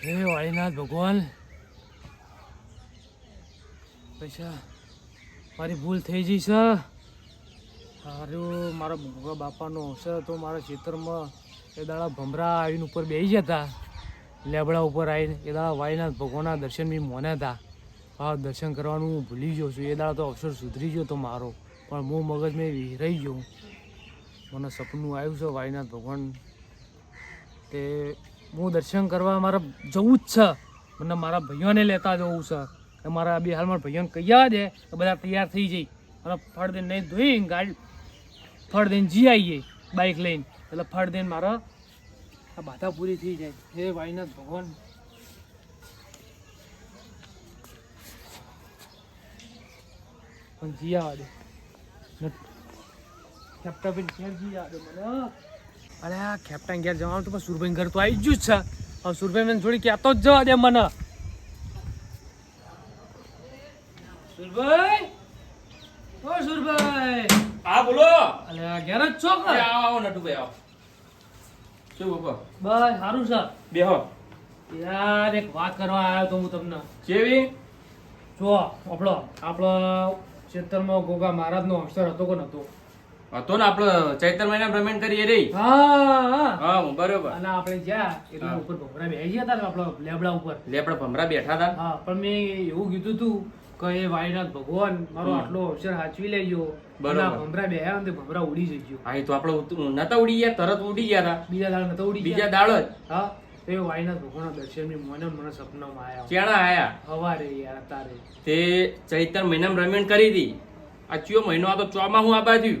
હે વાળીનાથ ભગવાન, પૈસા મારી ભૂલ થઈ જઈ છે. સારું મારા ભૂગા બાપાનો હશે તો મારા ખેતરમાં એ દાડા ભમરા આવીને ઉપર બેસી જતા, લેબડા ઉપર આવીને એ દાડા વાળીનાથ ભગવાનના દર્શન બી મોન્યા હતા. હા, દર્શન કરવાનું હું ભૂલી ગયો છું. એ દાડા તો અવસર સુધરી ગયો તો મારો, પણ હું મગજ મેં રહી ગયો. મને સપનું આવ્યું છે વાળીનાથ ભગવાન તે હું દર્શન કરવા મારે જવું જ છે. મને મારા ભાઈઓને લેતા જવું છે. મારા બે હાલ મારા ભાઈઓને કહી આવવા દે કે બધા તૈયાર થઈ જઈ અને ફળ દઈને નહીં ધોઈ ગાડી ફળ દઈને જી આવીએ બાઇક લઈને, એટલે ફળ દઈને મારા આ બાધા પૂરી થઈ જાય. હે વાળીનાથ ભગવાન, પણ જી આવવા દે. કેપ્ટન ઘેર જી આવવા દે મને. અરે આ કેપ્ટન ઘેર જવાનું તો પણ સુરભાઈ ઘર તો આવી જ છે. હવે સુરભાઈ મને થોડી કહેતો જ જવા દે મને. સુરભાઈ, ઓ સુરભાઈ. હા બોલો. અલે આ ઘેર જ છો કે? આવો નટુભાઈ આવો. શું બાપા? બસ સારું છે. બેહો. યાર એક વાત કરવા આવ્યો તો હું તમને. કેવી? જો આપણો ક્ષેત્રમાં ગોગા મહારાજનો અવસર હતો કે નતો? હતો ને આપણે ચૈત્ર મહિના પેમેન્ટ કરીએ રે. હા હા બરોબર. અને આપણે જ્યાં એટલે ઉપર ભમરા બેસી ગયા હતા ને આપણો લેબડા ઉપર. લેબડા ભમરા બેઠા હતા. હા, પણ મેં એવું કીધું તું કે એ વાળીનાથ ભગવાન મારો આટલો અવસર સાચવી લેજો. બરોબર. ભમરા બેહ્યા ને ભમરા ઉડી જજો. હા, એ તો આપણે નતા ઉડી ગયા, તરત ઉડી ગયા હતા. બીજા દાળ નતો ઉડી બીજા દાળ જ. હા, તો એ વાળીનાથ ભગવાનના દર્શન મને સપનામાં આવ્યા. ક્યાં આયા? હવારે યાર તારે તે ચૈત્ર મહિનામાં પેમેન્ટ કરી હતી. આ ચિયો મહિનો? આ તો ચોમાહું આ બાજુ.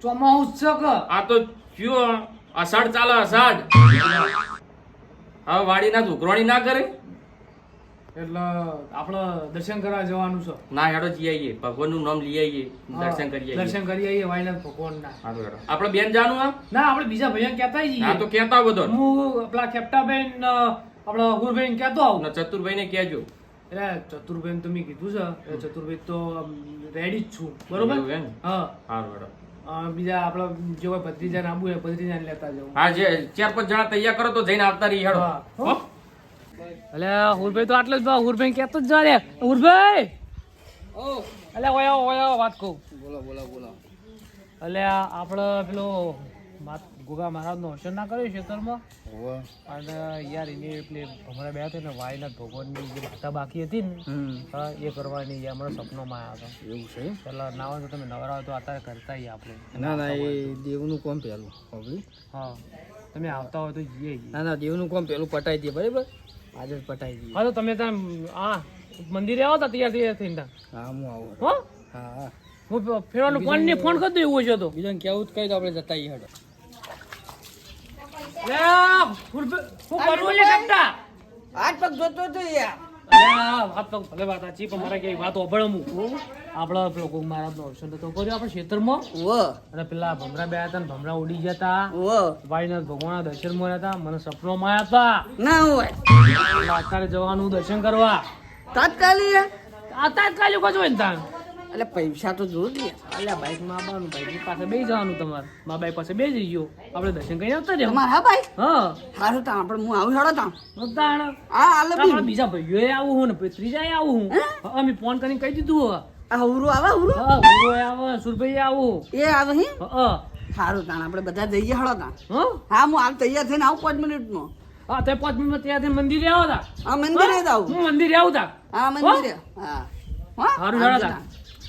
ચોમાસું છે કે? આ તો ચિયો અષાઢ ચાલે, અષાઢ. હવે વાડીનાથ ઉઘરાણી ના કરે એટલે આપણે દર્શન કરવા જવાનું છે. ના હેડો જઈ આવીએ, ભગવાનનું નામ લઈ આવીએ, દર્શન કરી આવીએ. દર્શન કરી આવીએ વાળીનાથ ભગવાનના. આપણે બેન જાનું આ? ના, આપણે બીજા ભાઈઓ કહેતા જઈએ. હા તો કેતા બધો. હું આપણા કેપ્ટાબેન આપણા ગુરભાઈ કહેતો આવું. ચતુરભાઈ ને કહેજો. એટલે ચતુરભાઈ તો મેં કીધું છે, ચતુરભાઈ તો રેડી જ છું. બરોબર? હા, સારું હેડો. બીજા આપણા જે હોય ભત્રીજાને આબુ હોય ભત્રીજાને લેતા જવું. હા, જે 4-5 જણા તૈયાર કરો તો જઈને આવતા રહી હેડો. હો? એટલે હુરભાઈ તો આટલો જ હુરભાઈ કહેતો જ જા રે. હુરભાઈ, એટલે ઓયા વાત કહું. બોલો. એટલે આપણે પેલો ગોગા મહારાજનો અવસર ના કર્યો ખેતરમાં, અને યાર એની પેલી ભમરા બે હતા ને વાળીનાથ ભગવાનની જે વાતા બાકી હતી ને એ કરવાની યાર મને સપનોમાં આવ્યા હતા. એવું છે? પેલા ના હોય તો તમે નવરા હોય તો અત્યારે કરતા આપણે. ના એ દેવનું કોમ પેલું ખબર. હા, તમે આવતા હોય તો જઈએ. ના દેવનું કોમ પેલું પટાઈ દઈએ. બરાબર, આજે જ પટાઈ દઈએ. હા, તો તમે ત્યાં મંદિરે આવો તા તૈયાર થઈને. હા, હું આવું. હો, હા, હું ફેરવાનું ફોન કરી દઉં એવું છે તો. બીજાને કેવું જ કહી તો આપણે જતા આવીએ હેડો. પેલા ભમરા બે હતા ભમરા ઉડી ગયા વાળીનાથ ભગવાન દર્શન માં હતા. મને સપનોમાં આવ્યા હતા અત્યારે જવાનું દર્શન કરવા. તાત્કાલિક જ હોય ને. એટલે પૈસા તો જોઈ અલ્યા બાઈક માં આવવાનું, બાઈક પાસે બે જવાનું તમારે. મા બાઈક પાસે બે જઈ ગયો, આપણે દર્શન કરી આવતા રહ્યા. હા ભાઈ. હા, સારું તા આપણે હું આવું હેડો તા. આપણે બીજા ભાઈઓ આવું હું ને ત્રીજા આવું હું. અમે ફોન કરીને કહી દીધું. હુરો આવે હુરો. હા, હુરો આવે, સુરભાઈ આવું. એ આવે હે. સારું તાણ આપણે બધા જઈએ હેડો તા. હા, હું હાલ તૈયાર થઈને આવું 5 મિનિટમાં. હા, તે 5 મિનિટમાં તૈયાર થઈને મંદિરે આવો તા. હા, મંદિરે જ આવું. હું મંદિરે આવું તા. હા, મંદિરે. હા સારું હેડો તા.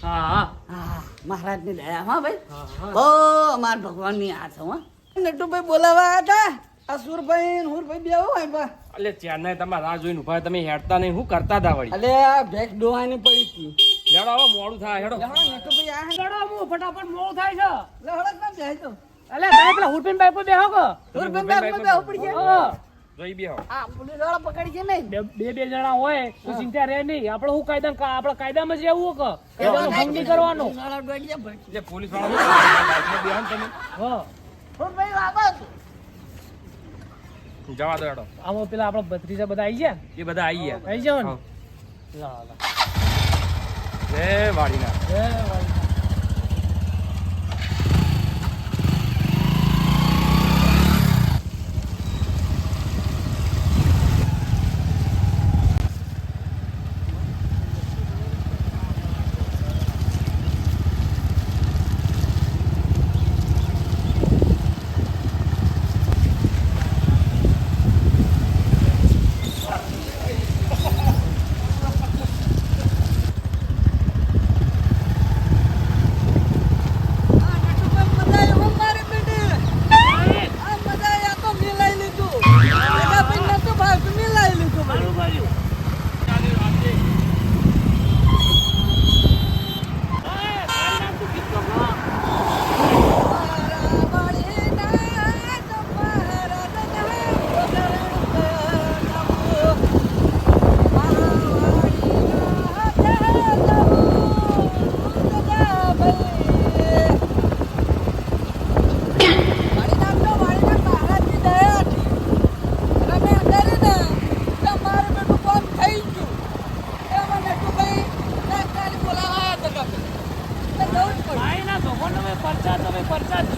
હા, મહારાજ ની દયા. હા ભાઈ, બહુ અમાર ભગવાન ની આ છે. નટુભાઈ બોલાવા હતા. આ સુરભાઈ હુરભાઈ બે હોય બા. એટલે ચેન્નાઈ તમારા રાહ જોઈને ઉભા, તમે હેડતા નહીં, શું કરતા હતા વળી? અલે આ ભેગ ડોહાની પડી હતી. લેડો હવે મોડું થાય હેડો. નટુભાઈ આ હેડો, હું ફટાફટ મોડું થાય છે. લે હળક ના જાય તો. અલે તમે પેલા હુરપીન બાઈક પર બેહો કે? હુરભાઈ બેહો પડી ગયા. હા, જોઈ બેહો. આ પોલીસ વાળા પકડી છે નહીં. બે જણા હોય તો ચિંતા રહે નહીં. આપણે શું આપણે કાયદામાં જ રહેવું કે કાયદાનો ભંગ નહીં કરવાનો. વાળા ડોડિયા ભાઈ. એટલે પોલીસ વાળા બેહો ને તમે. હા, હુરભાઈ આવો. જવા દો હેડો. આમાં પેલા આપણા ભત્રીજા બધા આવી ગયા. એ બધા આવી ગયા. આવી જાવ ને. લા જય વાડીનાથ. જય વાળીનાથ.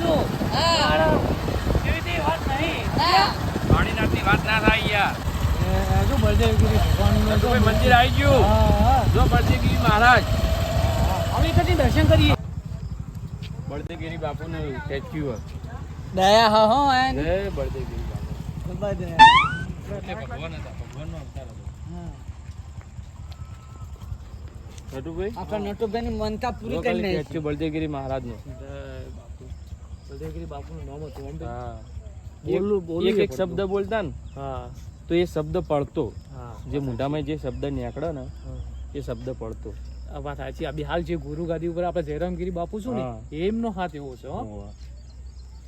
તું હા. એવી તે વાત નહીં હા. વાડીનાથની વાત ના થાય યાર. જો બળદેવગીરી ભગવાનનું નટુભાઈ મંદિર આવી ગયું. હા જો બળદેવગીરી મહારાજ. હવે કદી દર્શન કરીએ. બળદેવગીરી બાપુનું સ્ટેચ્યુ. દયા હા હો એન જય બળદેવગીરી બાપુ. ખૂબ જ એટલે ભગવાન હતા, ભગવાનનો અવતાર હતો. નટુભાઈ આપણા નટુભાઈની મનતા પૂરી જો કરી ખાલી નાખી. સ્ટેચ્યુ બળદેવગીરી મહારાજનું. બળદેવગીરી બાપુનું નામ હતું આમ ભાઈ. હા. બોલું એક શબ્દ બોલતા ને હા તો એ શબ્દ પડતો. હા જે મોઢામાં જે શબ્દ નીકળે ને એ શબ્દ પડતો. આ વાત સાચી. આ બી હાલ જે ગુરુ ગાદી ઉપર આપણે જયરામગીરી બાપુ છું ને હા. એમનો હાથ એવો છે હો.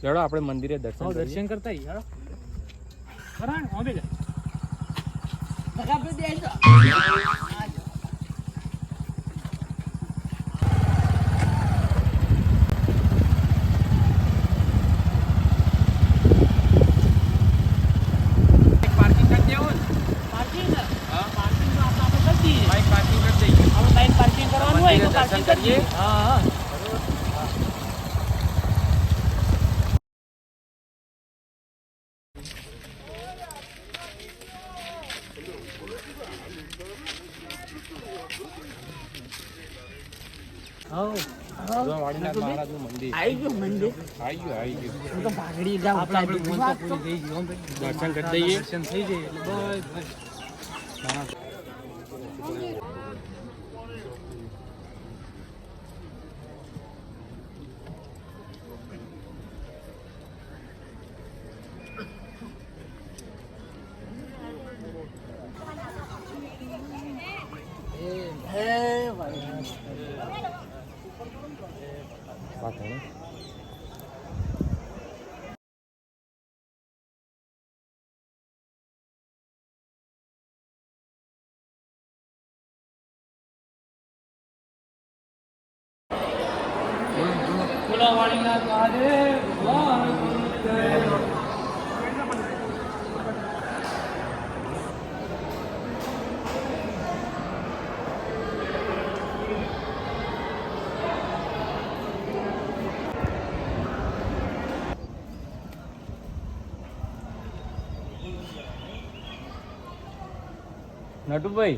ચલો આપણે મંદિરે દર્શન આવો કરીએ. દર્શન કરતા આવીએ, હાલો. ખરા ને? આવો બેજા. આપણે બેસો. પાર્કિંગ કરી દેવું ને? પાર્કિંગ ને? હા. પાર્કિંગ તો આપણે કરી દઈએ. બાઈક પાર્કિંગ કરી દઈએ. આપણે બાઈક પાર્કિંગ કરવાનું હોય તો મંદિરે પાર્કિંગ દર્શન કરીએ. કરીએ. હા હા. જો વાડીનાથ મહારાજનું મંદિર. આવી ગયું મંદિર. આવી ગયું. હું તો ભાગડી જાઉં. આપણે મન તો પૂરી થઈ ગઈ હો ભાઈ. દર્શન કરી દઈએ. દર્શન થઈ જાય એટલે બસ. હે ભાઈ. વાત હે. બોલા વાળીનાથ મહાદેવ ભગવાન ગુરુદેવ. નટુભાઈ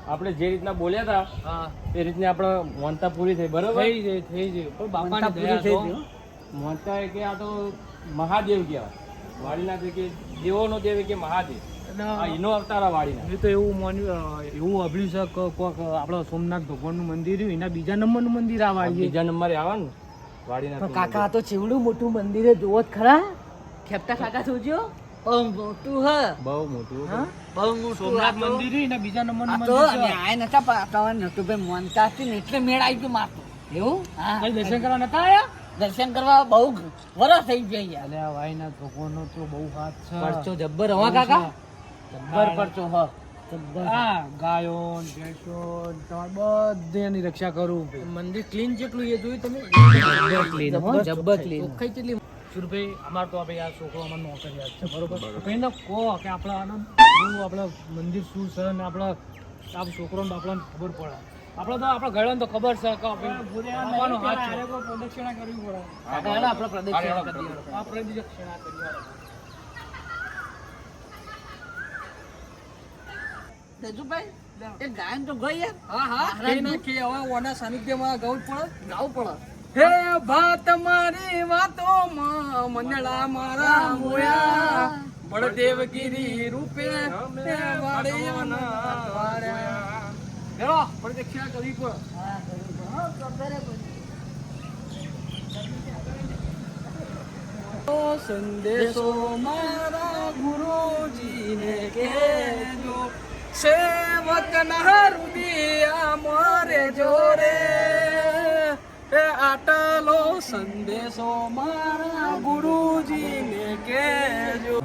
આપણે જે રીતના બોલ્યા હતા હા એ રીતની આપણે મોનતા પૂરી થઈ બરોબર. થઈ જાય થઈ જાય પણ મનતા બાપાની પૂરી દયા થઈ તો. ગઈ. મોનતા એ કે આ તો મહાદેવ કહેવાય. વાડીનાથ કે દેવોનો દેવ કે મહાદેવ. આ એનો અવતાર આ વાડીનાથ. મેં તો એવું માન્યું એવું અભળ્યું છે કે કોક આપણો સોમનાથ ભગવાનનું મંદિર રહ્યું એના બીજા નંબરનું મંદિર આ આ વાળીએ. બીજા નંબરે આવે ને વાડીનાથ. પણ કાકા આ તો ચેવડું મોટું મંદિર છે, જોવો જ ખરા. ખેપટા કાકા જોજો. બહુ મોટું હ. બહુ મોટું. હા? બહુ મોટું. સોમનાથ આ તો- મંદિર રહ્યું એના બીજા નંબરનું આ તો મંદિર અમે છે. આય નતા પાતા નટુભાઈ મોનતા હતી ને એટલે મેળ આવી ગયો મારતો. એવું હા. કઈ દર્શન કરવા નતા આયા? દર્શન કરવા બહુ વરસ થઈ જાય યાર. અલે આ વાયનાથ ભગવાનનો તો બહુ હાથ છે. પરચો જબ્બર હવા કાકા. જબ્બર પરચો હ. જબ્બર. હા ગાયો ને ભેંસો ને તમારે બધાની રક્ષા કરું. મંદિર ક્લીન જેટલું એ જોયું તમે? જબ્બર clean હો, જબ્બર clean. ચોખ્ખાઈ કેટલી? સુરભાઈ અમાર તો ભાઈ આ છોકરો અમાર નોકરિયાત છે બરોબર. ભાઈને કહો કે આપણા આનંદ શું આપણા મંદિર શું છે ને આપણા આ છોકરોને આપણને ખબર પડે. આપણે તો આપણા ગળાને તો ખબર છે કે બાપાનો હાથ છે. પ્રદક્ષિણા કરવી પડે. કાકા હેડો આપણે પ્રદક્ષિણા કરી દઈએ. આ પ્રદક્ષિણા કરવી પડે. રાજુભાઈ, એ ગાયન તો ગઈ યાર. હા હા મહારાજ કઈ નાખી હવે ઓના સાનિધ્યમાં ગાવું જ પડે. ગાવું પડે. હે ભાત મારી વાતોમાં મંડળા મારા મોયા બળદેવગીરી રૂપે હે વાળિયાના વાળ્યા. હેલો પ્રદક્ષિણા કરવી પડે. હા, કર્યું તો. હા, તો કરે બધું. તો સંદેશો મારા ગુરુજીને કહેજો સેવકના હૃદય મારે જોરે એ આટલો સંદેશો મારા ગુરુજીને કહેજો.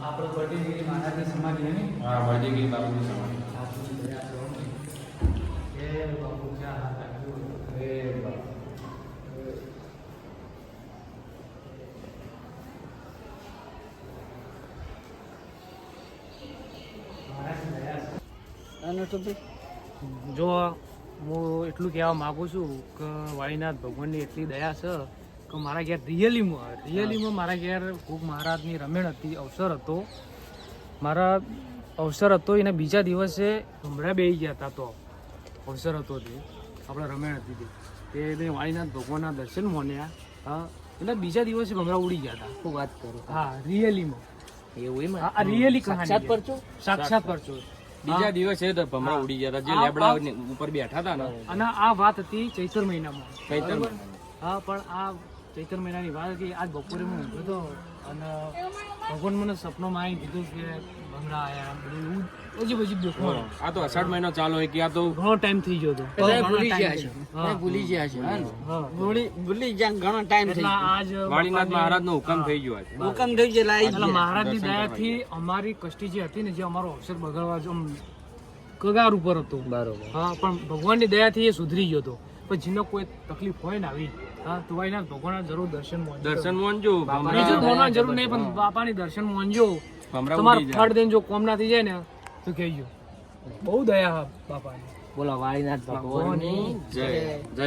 આપણે બળદેવગીરી મહારાજની સમાધિ હે ને? હા બળદેવગીરી બાપુની સમાધિ. એ બાપુ ક્યાં હાથ રાખ્યો? એ બાપુ. અને તો ભાઈ, જો હું એટલું કહેવા માગું છું કે વાળીનાથ ભગવાનની એટલી દયા છે કે મારા ઘેર રિયલીમાં મારા ઘેર કોક મહારાજની રમેણ હતી, અવસર હતો. મારા અવસર હતો એના બીજા દિવસે હમણાં બેસી ગયા હતા. તો અવસર હતો તે આપણે રમેણ હતી તે એને વાળીનાથ ભગવાનના દર્શન મોન્યા. હા, એટલે બીજા દિવસે ભમરા ઉડી ગયા હતા. શું વાત કરો? હા, રિયલીમાં એવું એમ? આ રિયલી સાક્ષાત કહાની પરચો? સાક્ષાત પરચો. બીજા દિવસે તો ભમરા ઉડી ગયા હતા, જે લેબડા ઉપર બેઠા હતા ને. અને આ વાત હતી ચૈત્ર મહિનામાં. ચૈત્ર બરાબર? હા, પણ આ ચૈત્ર મહિનાની વાત હતી. આજ બપોરે હું ઊંઘ્યો હતો અને ભગવાન મને સપનામાં આવીને કીધું કે ભમરા આયા, બધું એવું અજીબ દેખાણ. આ તો અષાઢ મહિનો ચાલુ હોય કે આ તો ઘણો ટાઈમ થઈ ગયો હતો. ભૂલી ગયા છે. હા. ભૂલી ગયા છે. હા. ભૂલી જ્યાં ઘણો ટાઈમ થઈ એટલે ગયો. આજ વાળીનાથ મહારાજ નો હુકમ થઈ ગયો આજે. હુકમ થઈ ગયેલા આવી એટલે ગયા. મહારાજની દયાથી અમારી કષ્ટી જે હતી ને, જે અમારો અવસર બગાડવા જો આમ કગાર ઉપર હતો. બરોબર. હા, પણ ભગવાનની દયાથી એ સુધરી ગયો હતો. પણ જેનો કોઈ તકલીફ હોય ને આવી, હા, તો ભાઈના ભગવાનના જરૂર દર્શન મોનજો. દર્શન મોનજો. બીજું મોનવાની જરૂર નહીં, પણ બાપાની દર્શન મોનજો. ભમરા તમારે ઉડી જાય. ફળ દઈને જો કોમ ના થઈ જાય ને તો કહેજો. બહુ દયા હા બાપાની. બોલો વાળીનાથ ભગવાનની જય જય